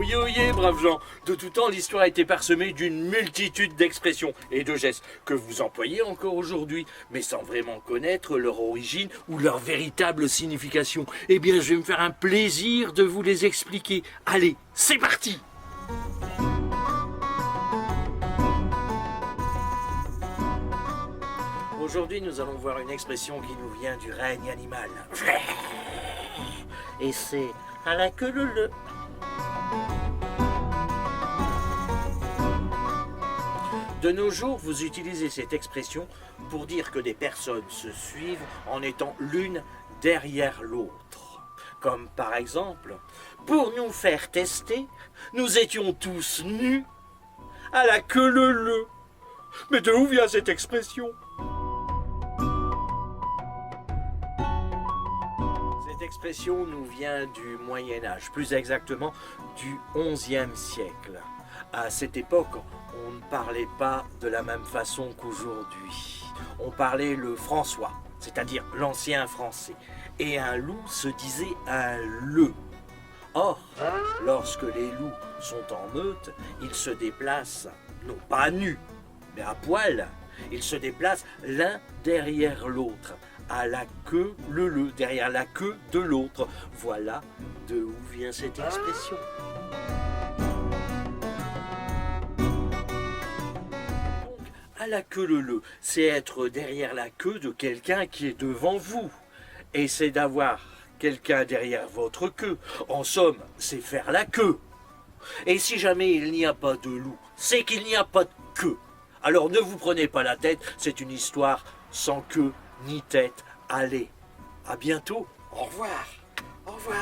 Oyez, oyez, braves gens. De tout temps, l'histoire a été parsemée d'une multitude d'expressions et de gestes que vous employez encore aujourd'hui, mais sans vraiment connaître leur origine ou leur véritable signification. Eh bien, je vais me faire un plaisir de vous les expliquer. Allez, c'est parti! Aujourd'hui, nous allons voir une expression qui nous vient du règne animal. Et c'est à la queue leu. De nos jours, vous utilisez cette expression pour dire que des personnes se suivent en étant l'une derrière l'autre. Comme par exemple, pour nous faire tester, nous étions tous nus à la queue leu. Mais de où vient cette expression ? Cette expression nous vient du Moyen-Âge, plus exactement du XIe siècle. À cette époque, on ne parlait pas de la même façon qu'aujourd'hui. On parlait le François, c'est-à-dire l'ancien français. Et un loup se disait un leu. Or, lorsque les loups sont en meute, ils se déplacent, non pas nus, mais à poil. Ils se déplacent l'un derrière l'autre, à la queue leu, derrière la queue de l'autre. Voilà de où vient cette expression. Donc, à la queue leu, c'est être derrière la queue de quelqu'un qui est devant vous. Et c'est d'avoir quelqu'un derrière votre queue. En somme, c'est faire la queue. Et si jamais il n'y a pas de loup, c'est qu'il n'y a pas de queue. Alors ne vous prenez pas la tête, c'est une histoire sans queue ni tête. Allez, à bientôt, au revoir, au revoir.